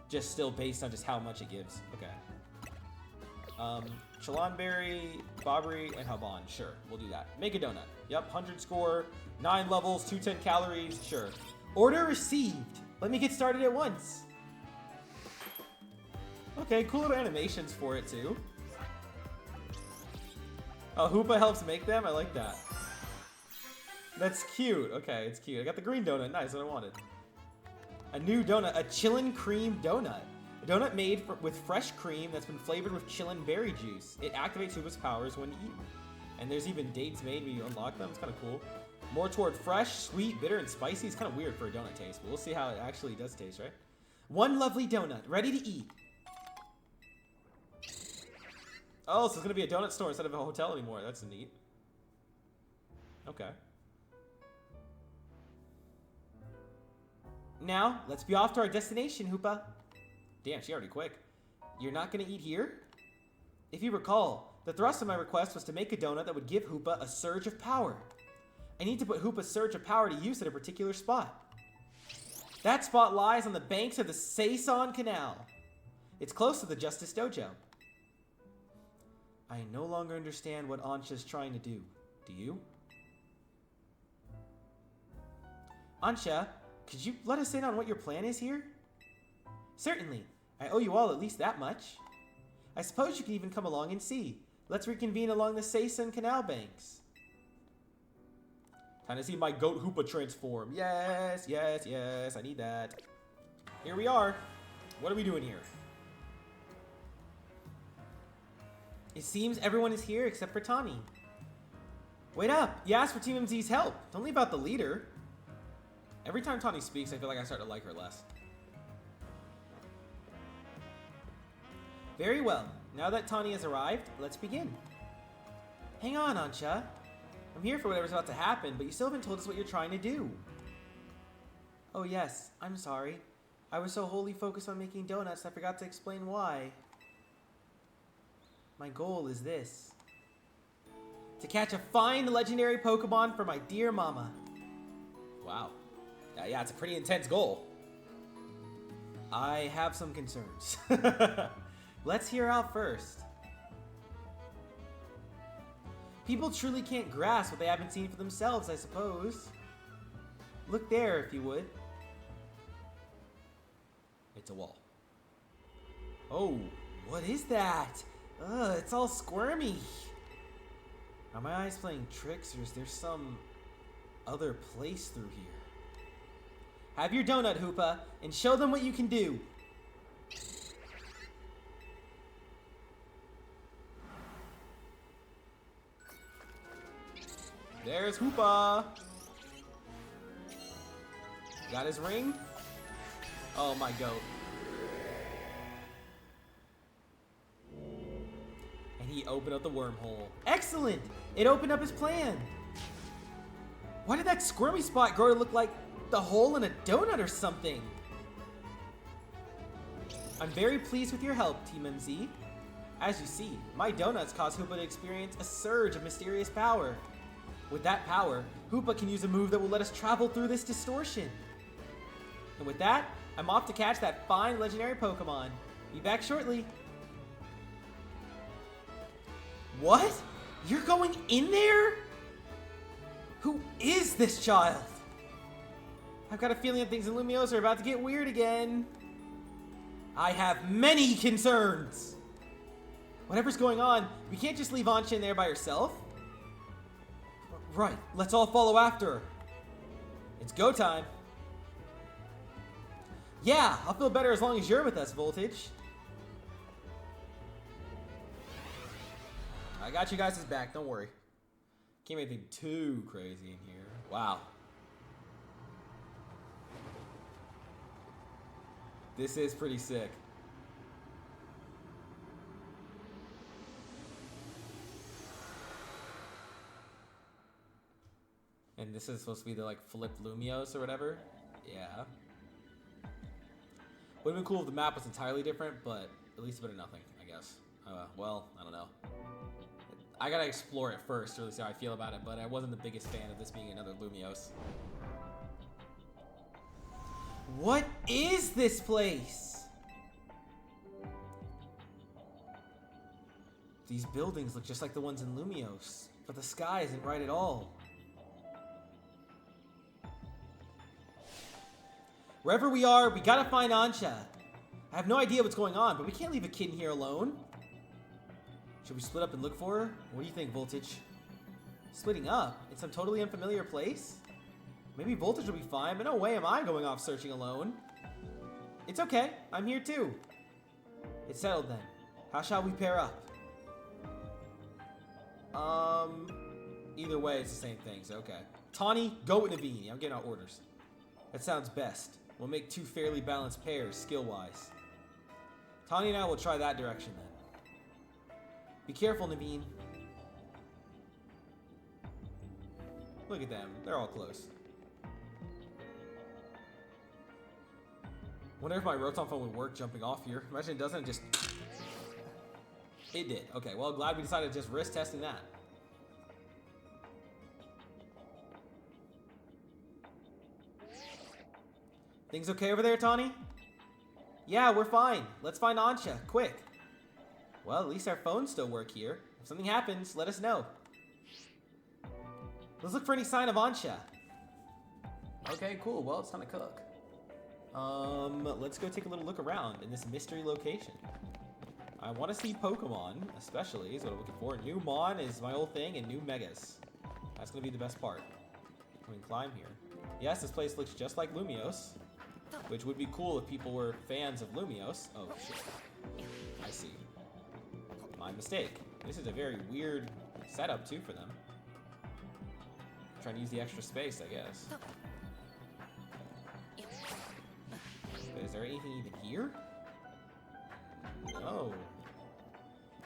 just still based on just how much it gives. Okay. Chilanberry, Bobbery, and Haban. Sure, we'll do that. Make a donut. Yep, 100 score, 9 levels, 210 calories. Sure. Order received. Let me get started at once. Okay, cool little animations for it too. Oh, Hoopa helps make them? I like that. That's cute. Okay, it's cute. I got the green donut. Nice, what I wanted. A new donut. A Chillin' Cream donut. A donut made with fresh cream that's been flavored with Chillin' berry juice. It activates Hoopa's powers when eaten. And there's even dates made when you unlock them. It's kind of cool. More toward fresh, sweet, bitter, and spicy. It's kind of weird for a donut taste, but we'll see how it actually does taste, right? One lovely donut, ready to eat. Oh, so it's going to be a donut store instead of a hotel anymore. That's neat. Okay. Now, let's be off to our destination, Hoopa. Damn, she already quick. You're not going to eat here? If you recall, the thrust of my request was to make a donut that would give Hoopa a surge of power. I need to put Hoopa's surge of power to use at a particular spot. That spot lies on the banks of the Saison Canal. It's close to the Justice Dojo. I no longer understand what Ansha's trying to do. Do you? Ansha, could you let us in on what your plan is here? Certainly. I owe you all at least that much. I suppose you can even come along and see. Let's reconvene along the Saison Canal banks. Time to see my goat Hoopa transform. Yes, yes, yes. I need that. Here we are. What are we doing here? It seems everyone is here except for Tani. Wait up! You asked for Team MZ's help. Don't leave out the leader. Every time Tawny speaks, I feel like I start to like her less. Very well. Now that Tawny has arrived, let's begin. Hang on, Ancha. I'm here for whatever's about to happen, but you still haven't told us what you're trying to do. Oh yes, I'm sorry. I was so wholly focused on making donuts I forgot to explain why. My goal is this. To catch a fine legendary Pokemon for my dear mama. Wow. Yeah, it's a pretty intense goal. I have some concerns. Let's hear out first. People truly can't grasp what they haven't seen for themselves, I suppose. Look there, if you would. It's a wall. Oh, what is that? Ugh, it's all squirmy. Are my eyes playing tricks, or is there some other place through here? Have your donut, Hoopa, and show them what you can do. There's Hoopa. Got his ring? Oh, my goat. And he opened up the wormhole. Excellent! It opened up his plan. Why did that squirmy spot grow to look like the hole in a donut or something? I'm very pleased with your help, Team MZ. As you see, my donuts cause Hoopa to experience a surge of mysterious power. With that power, Hoopa can use a move that will let us travel through this distortion. And with that, I'm off to catch that fine legendary Pokemon. Be back shortly. What? You're going in there? Who is this child? I've got a feeling that things in Lumiose are about to get weird again. I have many concerns. Whatever's going on, we can't just leave Ancha in there by herself. Right, let's all follow after her. It's go time. Yeah, I'll feel better as long as you're with us, Voltage. I got you guys' back, don't worry. Can't make anything too crazy in here. Wow. This is pretty sick. And this is supposed to be the like flipped Lumiose or whatever. Yeah. Would have been cool if the map was entirely different, but at least better than nothing, I guess. Well, I don't know. I gotta explore it first to really see how I feel about it, but I wasn't the biggest fan of this being another Lumiose. What is this place? These buildings look just like the ones in Lumiose, but the sky isn't right at all. Wherever we are, we gotta find Ancha. I have no idea what's going on, but we can't leave a kid in here alone. Should we split up and look for her? What do you think, Voltage? Splitting up? In some totally unfamiliar place? Maybe Voltage will be fine, but no way am I going off searching alone. It's okay. I'm here too. It's settled then. How shall we pair up? Either way, it's the same thing, so okay. Tawny, go with Navini. I'm getting out orders. That sounds best. We'll make two fairly balanced pairs, skill-wise. Tawny and I will try that direction then. Be careful, Naveen. Look at them. They're all close. Wonder if my Rotom phone would work jumping off here. Imagine it doesn't, just... It did. Okay, well, glad we decided to just risk testing that. Things okay over there, Tawny? Yeah, we're fine. Let's find Ancha, quick. Well, at least our phones still work here. If something happens, let us know. Let's look for any sign of Ancha. Okay, cool. Well, it's time to cook. Let's go take a little look around in this mystery location. I want to see Pokemon, especially, is what I'm looking for. New Mon is my old thing, and new Megas. That's going to be the best part. We can climb here. Yes, this place looks just like Lumiose, which would be cool if people were fans of Lumiose. Oh, shit. I see. My mistake. This is a very weird setup, too, for them. Trying to use the extra space, I guess. But is there anything even here? No.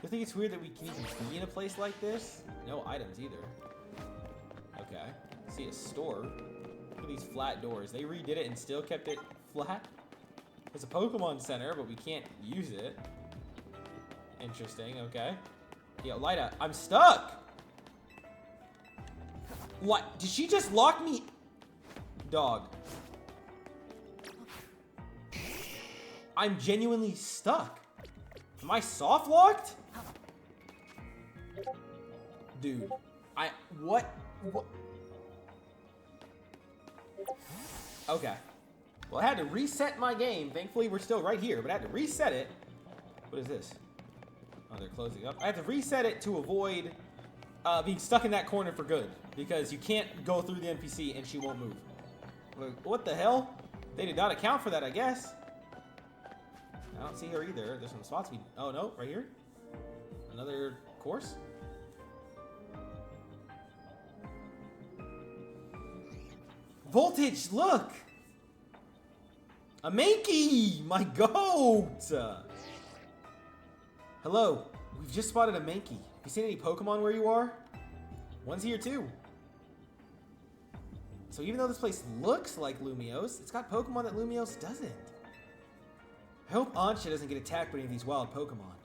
You think it's weird that we can even be in a place like this? No items either. Okay. I see a store. Look at these flat doors. They redid it and still kept it flat. It's a Pokemon Center, but we can't use it. Interesting, okay. Yo, Lyta, I'm stuck! What? Did she just lock me? Dog. I'm genuinely stuck. Am I soft locked? Dude, what? Okay. Well, I had to reset my game. Thankfully, we're still right here, but I had to reset it. What is this? Oh, they're closing up. I had to reset it to avoid being stuck in that corner for good, because you can't go through the NPC and she won't move. Like, what the hell? They did not account for that, I guess. I don't see her either. There's some spots we... Oh, no. Right here. Another course. Voltage, look! A Mankey! My goat! Hello. We've just spotted a Mankey. Have you seen any Pokemon where you are? One's here, too. So even though this place looks like Lumiose, it's got Pokemon that Lumiose doesn't. I hope Ansha doesn't get attacked by any of these wild Pokemon.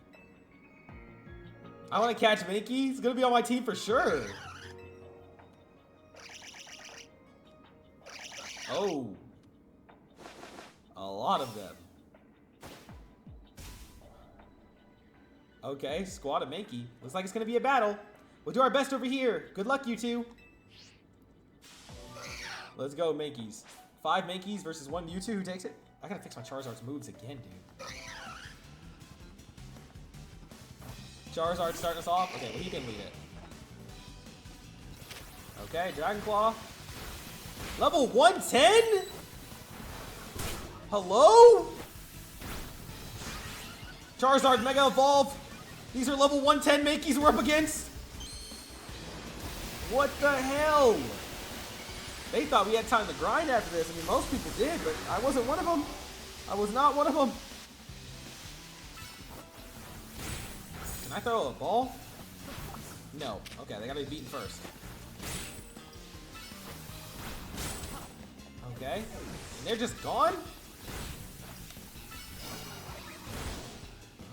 I want to catch Mankey. He's going to be on my team for sure. Oh. A lot of them. Okay, squad of Mankey. Looks like it's going to be a battle. We'll do our best over here. Good luck, you two. Let's go, Mankeys. 5 Mankeys versus 1 Mewtwo. Who takes it? I gotta fix my Charizard's moves again, dude. Charizard starting us off. Okay, well, he can lead it. Okay, Dragon Claw. Level 110? Hello? Charizard Mega Evolve. These are level 110 Mankeys we're up against. What the hell? They thought we had time to grind after this. I mean, most people did, but I wasn't one of them. I was not one of them. Can I throw a ball? No. Okay, they gotta be beaten first. Okay. And they're just gone?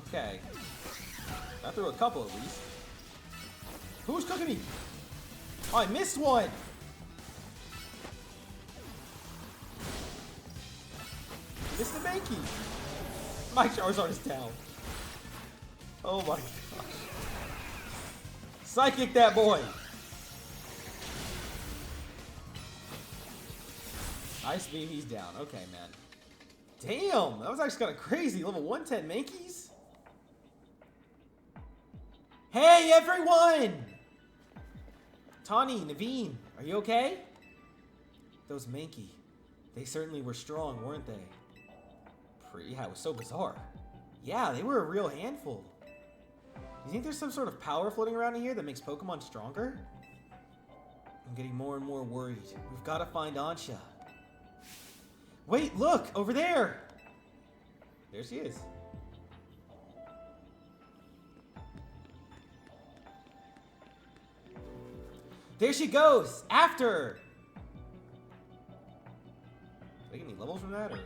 Okay. I threw a couple at least. Who's cooking me? Oh, I missed one! Mr. Mankey! My Charizard is down. Oh my gosh. Psychic that boy! Ice Beam, he's down. Okay, man. Damn! That was actually kind of crazy. Level 110 Mankeys? Hey, everyone! Tawny, Naveen, are you okay? Those Mankey. They certainly were strong, weren't they? Yeah, it was so bizarre. Yeah, they were a real handful. You think there's some sort of power floating around in here that makes Pokemon stronger? I'm getting more and more worried. We've got to find Ansha. Wait, look! Over there! There she is. There she goes! After her! Did I get any levels from that, or...?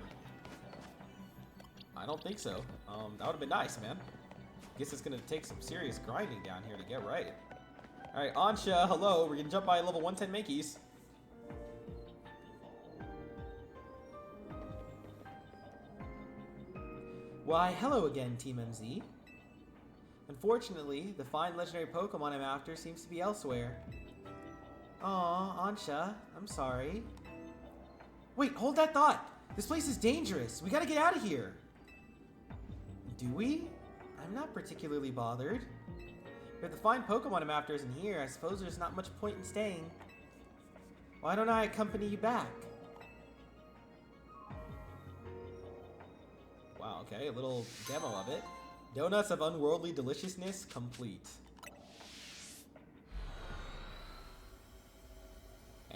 I don't think so. That would have been nice, man. Guess it's gonna take some serious grinding down here to get right. Alright, Ansha, hello. We're gonna jump by level 110 Mankeys. Why, hello again, Team MZ. Unfortunately, the fine legendary Pokemon I'm after seems to be elsewhere. Aw, Ansha, I'm sorry. Wait, hold that thought. This place is dangerous. We gotta get out of here. Do we? I'm not particularly bothered. If the fine Pokemon I'm after isn't here, I suppose there's not much point in staying. Why don't I accompany you back? Wow, okay, a little demo of it. Donuts of unworldly deliciousness complete.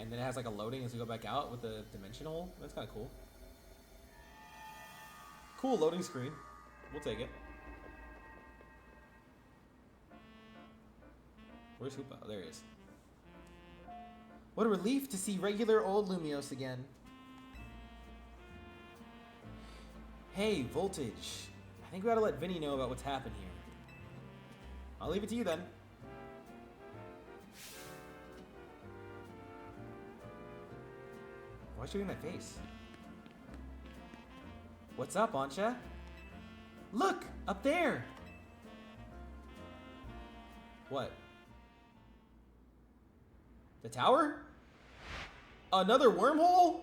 and then it has like a loading as we go back out with the dimension hole. That's kind of cool. Cool loading screen. We'll take it. Where's Hoopa? Oh, there he is. What a relief to see regular old Lumiose again. Hey, Voltage. I think we ought to let Vinny know about what's happened here. I'll leave it to you then. Why is she doing that face? What's up, Ancha? Look! Up there! What? The tower? Another wormhole?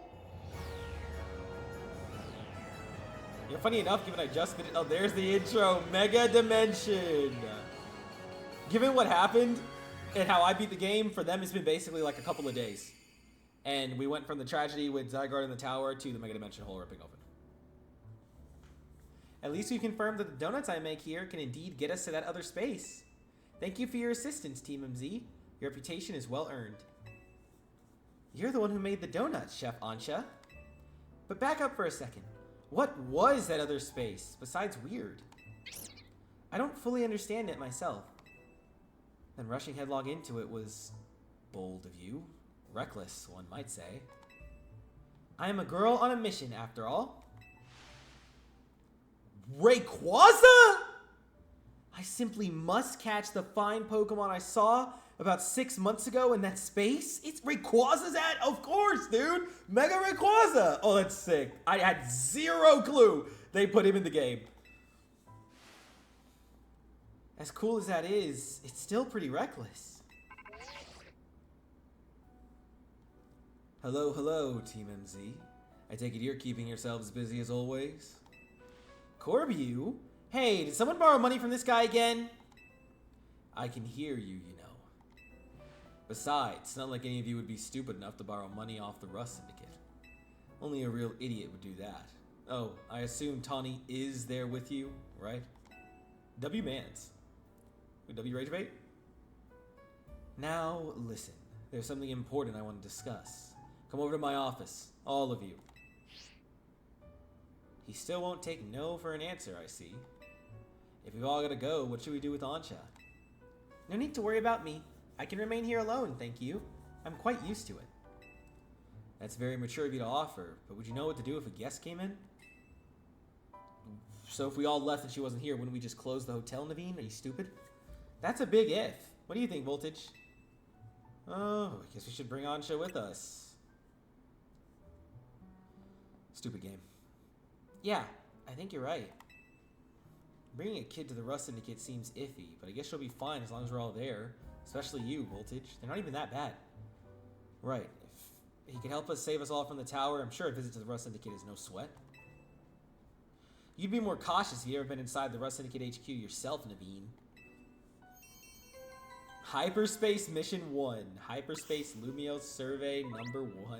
You know, funny enough, given I just finished... Oh, there's the intro. Mega Dimension! Given what happened and how I beat the game, for them it's been basically like a couple of days. And we went from the tragedy with Zygarde in the tower to the Mega Dimension hole ripping open. At least we confirmed that the donuts I make here can indeed get us to that other space. Thank you for your assistance, Team MZ. Your reputation is well earned. You're the one who made the donuts, Chef Ancha. But back up for a second. What was that other space, besides weird? I don't fully understand it myself. And rushing headlong into it was bold of you. Reckless, one might say. I am a girl on a mission, after all. Rayquaza? I simply must catch the fine Pokemon I saw about 6 months ago in that space. It's Rayquaza's at? Of course, dude. Mega Rayquaza. Oh, that's sick. I had zero clue they put him in the game. As cool as that is, it's still pretty reckless. Hello, hello, Team MZ. I take it you're keeping yourselves busy as always. Corbu? Hey, did someone borrow money from this guy again? I can hear you, you know. Besides, it's not like any of you would be stupid enough to borrow money off the Rust Syndicate. Only a real idiot would do that. Oh, I assume Tawny is there with you, right? W Mans. W Rage Bait? Now, listen. There's something important I want to discuss. Come over to my office, all of you. He still won't take no for an answer, I see. If we've all got to go, what should we do with Ancha? No need to worry about me. I can remain here alone, thank you. I'm quite used to it. That's very mature of you to offer, but would you know what to do if a guest came in? So if we all left and she wasn't here, wouldn't we just close the hotel, Naveen? Are you stupid? That's a big if. What do you think, Voltage? Oh, I guess we should bring Ancha with us. Stupid game. Yeah, I think you're right. Bringing a kid to the Rust Syndicate seems iffy, but I guess she'll be fine as long as we're all there. Especially you, Voltage. They're not even that bad. Right. If he could help us save us all from the tower, I'm sure a visit to the Rust Syndicate is no sweat. You'd be more cautious if you've ever been inside the Rust Syndicate HQ yourself, Naveen. Hyperspace Mission 1. Hyperspace Lumiose Survey number 1.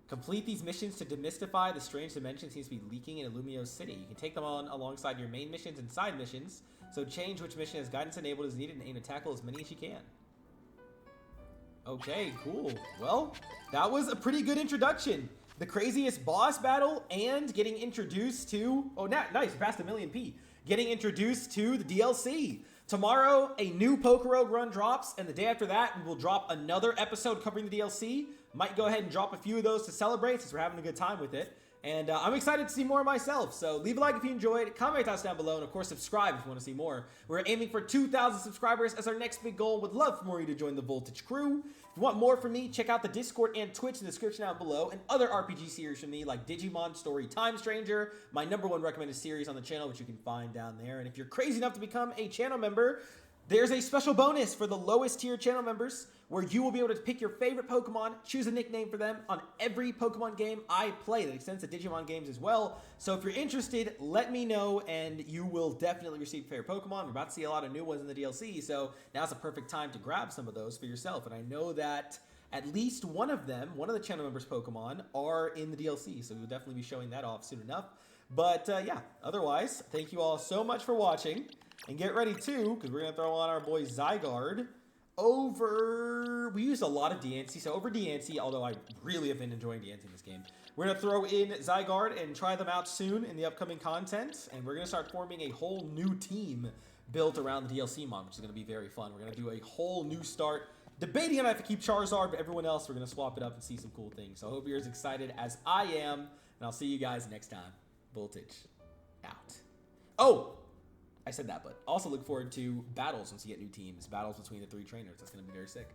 Complete these missions to demystify the strange dimension seems to be leaking in Lumiose City. You can take them on alongside your main missions and side missions, so change which mission has guidance enabled as needed and aim to tackle as many as you can. Okay, cool. Well, that was a pretty good introduction. The craziest boss battle and getting introduced to... Oh, nice, we passed 1,000,000 P. Getting introduced to the DLC. Tomorrow, a new Pokerogue run drops, and the day after that, we will drop another episode covering the DLC. Might go ahead and drop a few of those to celebrate since we're having a good time with it. And I'm excited to see more myself, so leave a like if you enjoyed, comment your thoughts down below, and of course subscribe if you want to see more. We're aiming for 2,000 subscribers as our next big goal. Would love for more of you to join the Voltage crew. If you want more from me, check out the Discord and Twitch in the description down below, and other RPG series from me like Digimon Story Time Stranger, my #1 recommended series on the channel, which you can find down there. And if you're crazy enough to become a channel member, there's a special bonus for the lowest tier channel members where you will be able to pick your favorite Pokemon, choose a nickname for them on every Pokemon game I play. That extends to Digimon games as well. So if you're interested, let me know and you will definitely receive favorite Pokemon. We're about to see a lot of new ones in the DLC, so now's a perfect time to grab some of those for yourself. And I know that at least one of them, one of the channel members' Pokemon, are in the DLC, so we'll definitely be showing that off soon enough. But yeah, otherwise, thank you all so much for watching. And get ready too, because we're going to throw on our boy Zygarde. we used a lot of Diancie, so over Diancie, although I really have been enjoying Diancie in this game. We're going to throw in Zygarde and try them out soon in the upcoming content, and we're going to start forming a whole new team built around the DLC mod, which is going to be very fun. We're going to do a whole new start, debating on if to keep Charizard, but everyone else, we're going to swap it up and see some cool things. So I hope you're as excited as I am, and I'll see you guys next time. Voltage out. Oh! I said that, but also look forward to battles once you get new teams. Battles between the 3 trainers. That's going to be very sick.